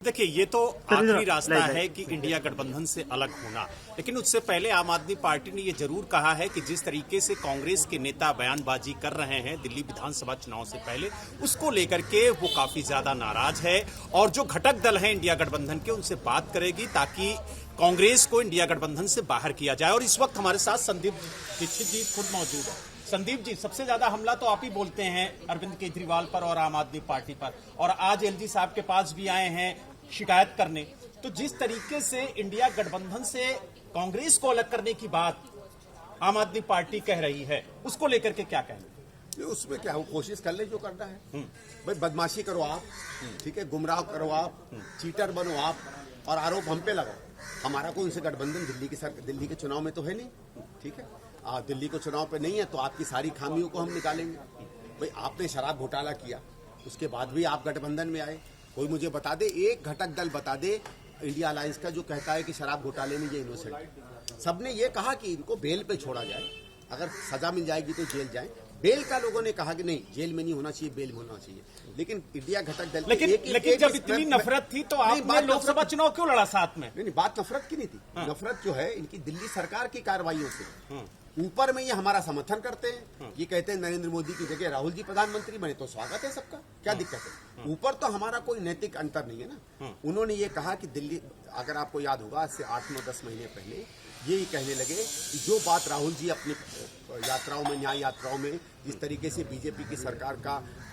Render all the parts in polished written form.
देखिए, ये तो आखिरी रास्ता है कि इंडिया गठबंधन से अलग होना, लेकिन उससे पहले आम आदमी पार्टी ने ये जरूर कहा है कि जिस तरीके से कांग्रेस के नेता बयानबाजी कर रहे हैं दिल्ली विधानसभा चुनाव से पहले, उसको लेकर के वो काफी ज्यादा नाराज है और जो घटक दल हैं इंडिया गठबंधन के उनसे बात करेगी ताकि कांग्रेस को इंडिया गठबंधन से बाहर किया जाए। और इस वक्त हमारे साथ संदीप दीक्षित जी खुद मौजूद है। संदीप जी, सबसे ज्यादा हमला तो आप ही बोलते हैं अरविंद केजरीवाल पर और आम आदमी पार्टी पर, और आज एलजी साहब के पास भी आए हैं शिकायत करने। तो जिस तरीके से इंडिया गठबंधन से कांग्रेस को अलग करने की बात आम आदमी पार्टी कह रही है, उसको लेकर के क्या कहना? उसमें क्या हो, कोशिश कर ले जो करना है। भाई बदमाशी करो आप, ठीक है, गुमराह करो आप, चीटर बनो आप, और आरोप हम पे लगाओ। हमारा कोई उनसे गठबंधन दिल्ली के चुनाव में तो है नहीं, ठीक है। दिल्ली को चुनाव पे नहीं है तो आपकी सारी खामियों को हम निकालेंगे। भाई आपने शराब घोटाला किया, उसके बाद भी आप गठबंधन में आए। कोई मुझे बता दे, एक घटक दल बता दे इंडिया अलायंस का जो कहता है कि शराब घोटाले में ये इनोसेंट। सबने ये कहा कि इनको बेल पे छोड़ा जाए, अगर सजा मिल जाएगी तो जेल जाए। बेल का लोगों ने कहा कि नहीं, जेल में नहीं होना चाहिए, बेल में होना चाहिए। लेकिन इंडिया घटक दल लेकिन जब इतनी नफरत थी तो आपने लोकसभा चुनाव क्यों लड़ा साथ में? नहीं, बात नफरत की नहीं थी। नफरत जो है इनकी दिल्ली सरकार की कार्रवाइयों से। ऊपर में ये हमारा समर्थन करते हैं, ये कहते हैं नरेंद्र मोदी की जगह राहुल जी प्रधानमंत्री बने तो स्वागत है सबका, क्या दिक्कत है? ऊपर तो हमारा कोई नैतिक अंतर नहीं है ना। उन्होंने ये कहा कि दिल्ली, अगर आपको याद होगा, आज से 8-9-10 महीने पहले यही कहने लगे कि जो बात राहुल जी अपनी यात्राओं में, न्याय यात्राओं में जिस तरीके से बीजेपी की सरकार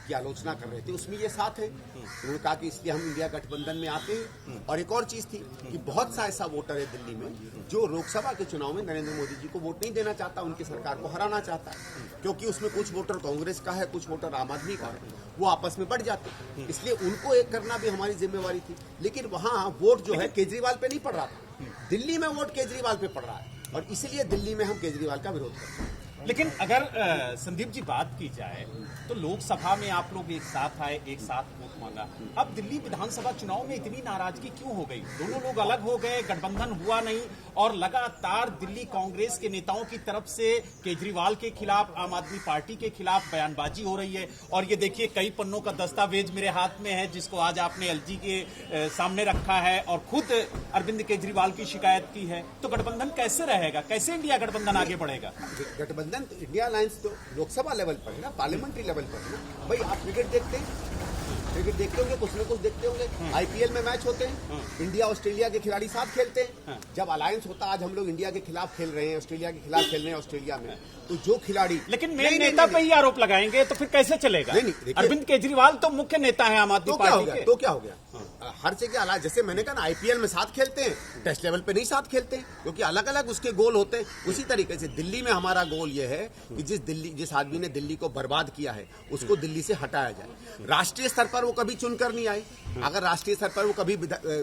की आलोचना कर रहे थे, उसमें ये साथ है। उन्होंने कहा कि इसलिए हम इंडिया गठबंधन में आते हैं। और एक और चीज थी कि बहुत सा ऐसा वोटर है दिल्ली में जो लोकसभा के चुनाव में नरेंद्र मोदी जी को वोट नहीं देना चाहता, उनकी सरकार को हराना चाहता है, क्योंकि उसमें कुछ वोटर कांग्रेस का है, कुछ वोटर आम आदमी का है, वो आपस में बढ़ जाते। इसलिए उनको एक करना भी हमारी जिम्मेवारी थी। लेकिन वहां वोट जो है केजरीवाल पे नहीं पड़ रहा था, दिल्ली में वोट केजरीवाल पे पड़ रहा है, और इसलिए दिल्ली में हम केजरीवाल का विरोध करते हैं। लेकिन अगर संदीप जी बात की जाए तो लोकसभा में आप लोग एक साथ आए, एक साथ वोट मांगा। अब दिल्ली विधानसभा चुनाव में इतनी नाराजगी क्यों हो गई? दोनों लोग अलग हो गए, गठबंधन हुआ नहीं, और लगातार दिल्ली कांग्रेस के नेताओं की तरफ से केजरीवाल के खिलाफ, आम आदमी पार्टी के खिलाफ बयानबाजी हो रही है। और ये देखिए, कई पन्नों का दस्तावेज मेरे हाथ में है जिसको आज आपने एलजी के सामने रखा है और खुद अरविंद केजरीवाल की शिकायत की है। तो गठबंधन कैसे रहेगा? कैसे इंडिया गठबंधन आगे बढ़ेगा? गठबंधन तो इंडिया अलायंस तो लोकसभा लेवल पर है ना, पार्लियामेंट्री लेवल पर है ना। भाई आप क्रिकेट देखते हैं, क्रिकेट देखते होंगे, कुछ न कुछ देखते होंगे। आईपीएल में मैच होते हैं, इंडिया ऑस्ट्रेलिया के खिलाड़ी साथ खेलते हैं। जब अलायंस होता, आज हम लोग इंडिया के खिलाफ खेल रहे हैं, ऑस्ट्रेलिया के खिलाफ खेल रहे हैं ऑस्ट्रेलिया में, तो जो खिलाड़ी, लेकिन मेन नेता पे ही आरोप लगाएंगे तो फिर कैसे चलेगा? अरविंद केजरीवाल तो मुख्य नेता है आम आदमी पार्टी के। तो क्या हो गया? हर जगह अलग, जैसे मैंने कहा ना, आईपीएल में साथ खेलते हैं, टेस्ट लेवल पे नहीं साथ खेलते हैं, क्योंकि अलग अलग उसके गोल होते हैं। उसी तरीके से दिल्ली में हमारा गोल ये है कि जिस आदमी ने दिल्ली को बर्बाद किया है उसको दिल्ली से हटाया जाए। राष्ट्रीय स्तर पर वो कभी चुनकर नहीं आए, अगर राष्ट्रीय स्तर पर वो कभी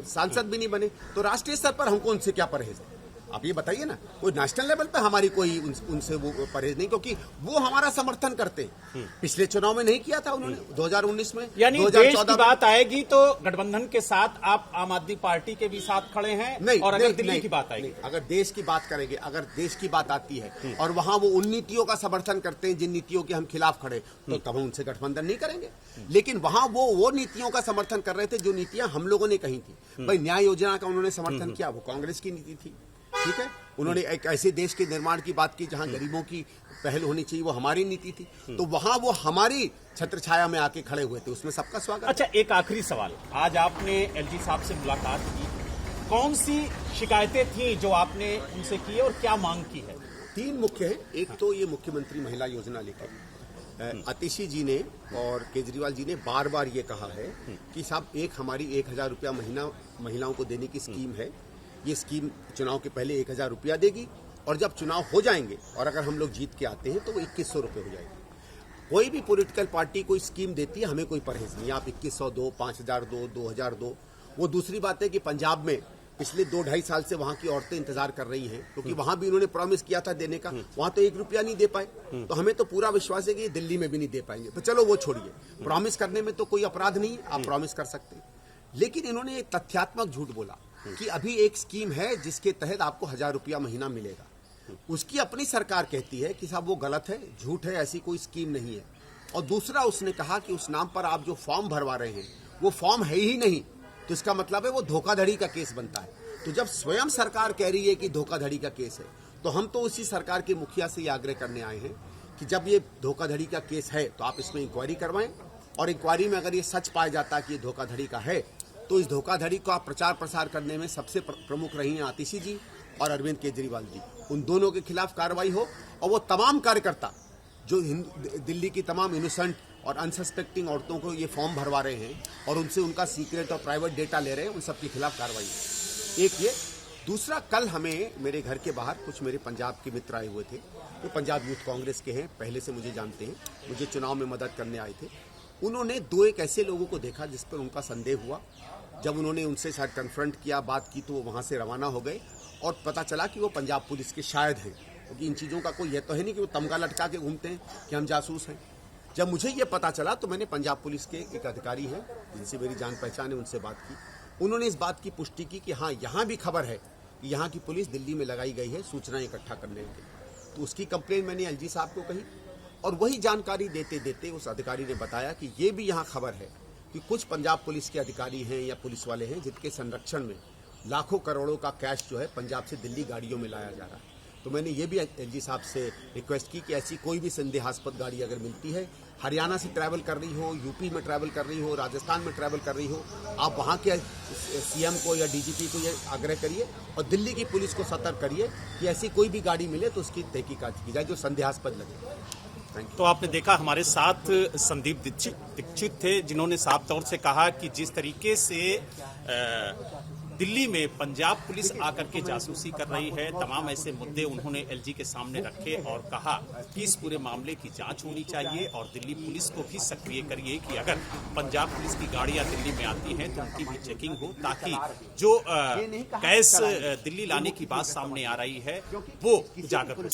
सांसद भी नहीं बने तो राष्ट्रीय स्तर पर हमको उनसे क्या परहेज है? आप ये बताइए ना। कोई नेशनल लेवल पे हमारी कोई उनसे वो परहेज नहीं, क्योंकि वो हमारा समर्थन करते हैं। पिछले चुनाव में नहीं किया था उन्होंने, 2019 में, यानी 2014 की बात आएगी तो गठबंधन के साथ आप आम आदमी पार्टी के भी साथ खड़े हैं। नहीं, और अगर दिल्ली की बात आएगी, अगर देश की बात करेंगे, अगर देश की बात आती है और वहां वो उन नीतियों का समर्थन करते हैं जिन नीतियों के हम खिलाफ खड़े, तो तब हम उनसे गठबंधन नहीं करेंगे। लेकिन वहां वो नीतियों का समर्थन कर रहे थे जो नीतियां हम लोगों ने कही थी। भाई न्याय योजना का उन्होंने समर्थन किया, वो कांग्रेस की नीति थी, ठीक है। उन्होंने एक ऐसे देश के निर्माण की बात की जहां गरीबों की पहल होनी चाहिए, वो हमारी नीति थी। तो वहां वो हमारी छत्र छाया में आके खड़े हुए थे, उसमें सबका स्वागत। अच्छा, एक आखिरी सवाल, आज आपने एलजी साहब से मुलाकात की, कौन सी शिकायतें थी जो आपने उनसे की और क्या मांग की है? 3 मुख्य है। एक तो ये मुख्यमंत्री महिला योजना लेकर आतिशी जी ने और केजरीवाल जी ने बार बार ये कहा है कि साहब, एक हमारी 1000 रुपया महीना महिलाओं को देने की स्कीम है। ये स्कीम चुनाव के पहले 1000 रुपया देगी, और जब चुनाव हो जाएंगे और अगर हम लोग जीत के आते हैं तो वो 2100 रुपये हो जाएगी। कोई भी पॉलिटिकल पार्टी कोई स्कीम देती है, हमें कोई परहेज नहीं। आप 2100 दो, 5000 दो, 2000 दो। वो दूसरी बात है कि पंजाब में पिछले 2-2.5 साल से वहां की औरतें इंतजार कर रही हैं, क्योंकि वहां भी उन्होंने प्रॉमिस किया था देने का, वहां तो 1 रुपया नहीं दे पाए। तो हमें तो पूरा विश्वास है कि दिल्ली में भी नहीं दे पाएंगे। तो चलो वो छोड़िए, प्रॉमिस करने में तो कोई अपराध नहीं, आप प्रॉमिस कर सकते हैं। लेकिन इन्होंने एक तथ्यात्मक झूठ बोला कि अभी एक स्कीम है जिसके तहत आपको 1000 रुपया महीना मिलेगा। उसकी अपनी सरकार कहती है कि साहब वो गलत है, झूठ है, ऐसी कोई स्कीम नहीं है। और दूसरा उसने कहा कि उस नाम पर आप जो फॉर्म भरवा रहे हैं वो फॉर्म है ही नहीं, तो इसका मतलब है वो धोखाधड़ी का केस बनता है। तो जब स्वयं सरकार कह रही है कि धोखाधड़ी का केस है, तो हम तो उसी सरकार के मुखिया से ये आग्रह करने आए हैं कि जब ये धोखाधड़ी का केस है तो आप इसमें इंक्वायरी करवाएं, और इंक्वायरी में अगर ये सच पाया जाता है कि ये धोखाधड़ी का है, तो इस धोखाधड़ी को आप प्रचार प्रसार करने में सबसे प्रमुख रही हैं आतिशी जी और अरविंद केजरीवाल जी। उन दोनों के खिलाफ कार्रवाई हो, और वो तमाम कार्यकर्ता जो दिल्ली की तमाम इनोसेंट और अनसस्पेक्टिंग औरतों को ये फॉर्म भरवा रहे हैं और उनसे उनका सीक्रेट और प्राइवेट डेटा ले रहे हैं, उन सब के खिलाफ कार्रवाई है। एक ये। दूसरा, कल हमें मेरे घर के बाहर कुछ मेरे पंजाब के मित्र आए हुए थे, वो पंजाब यूथ कांग्रेस के हैं, पहले से मुझे जानते हैं, मुझे चुनाव में मदद करने आए थे। उन्होंने दो एक ऐसे लोगों को देखा जिस पर उनका संदेह हुआ। जब उन्होंने उनसे शायद कन्फ्रंट किया, बात की, तो वो वहाँ से रवाना हो गए और पता चला कि वो पंजाब पुलिस के शायद हैं, क्योंकि इन चीज़ों का कोई यह तो है नहीं कि वो तमगा लटका के घूमते हैं कि हम जासूस हैं। जब मुझे ये पता चला तो मैंने पंजाब पुलिस के एक अधिकारी हैं जिनसे मेरी जान पहचान है, उनसे बात की। उन्होंने इस बात की पुष्टि की कि हाँ, यहाँ भी खबर है कि यहाँ की पुलिस दिल्ली में लगाई गई है सूचना इकट्ठा करने के लिए। तो उसकी कंप्लेंट मैंने एलजी साहब को कही, और वही जानकारी देते देते उस अधिकारी ने बताया कि ये भी यहाँ खबर है कि कुछ पंजाब पुलिस के अधिकारी हैं या पुलिस वाले हैं जिनके संरक्षण में लाखों करोड़ों का कैश जो है पंजाब से दिल्ली गाड़ियों में लाया जा रहा है। तो मैंने ये भी एलजी साहब से रिक्वेस्ट की कि ऐसी कोई भी संदेहास्पद गाड़ी अगर मिलती है, हरियाणा से ट्रैवल कर रही हो, यूपी में ट्रैवल कर रही हो, राजस्थान में ट्रैवल कर रही हो, आप वहाँ के सीएम को या डीजीपी को ये आग्रह करिए और दिल्ली की पुलिस को सतर्क करिए कि ऐसी कोई भी गाड़ी मिले तो उसकी तहकीकात की जाए जो संदेहास्पद लगे। तो आपने देखा हमारे साथ संदीप दीक्षित थे, जिन्होंने साफ तौर से कहा कि जिस तरीके से दिल्ली में पंजाब पुलिस आकर के जासूसी कर रही है, तमाम ऐसे मुद्दे उन्होंने एलजी के सामने रखे और कहा कि इस पूरे मामले की जांच होनी चाहिए और दिल्ली पुलिस को भी सक्रिय करिए कि अगर पंजाब पुलिस की गाड़ियां दिल्ली में आती हैं तो उनकी भी चेकिंग हो, ताकि जो कैश दिल्ली लाने की बात सामने आ रही है वो उजागर हो।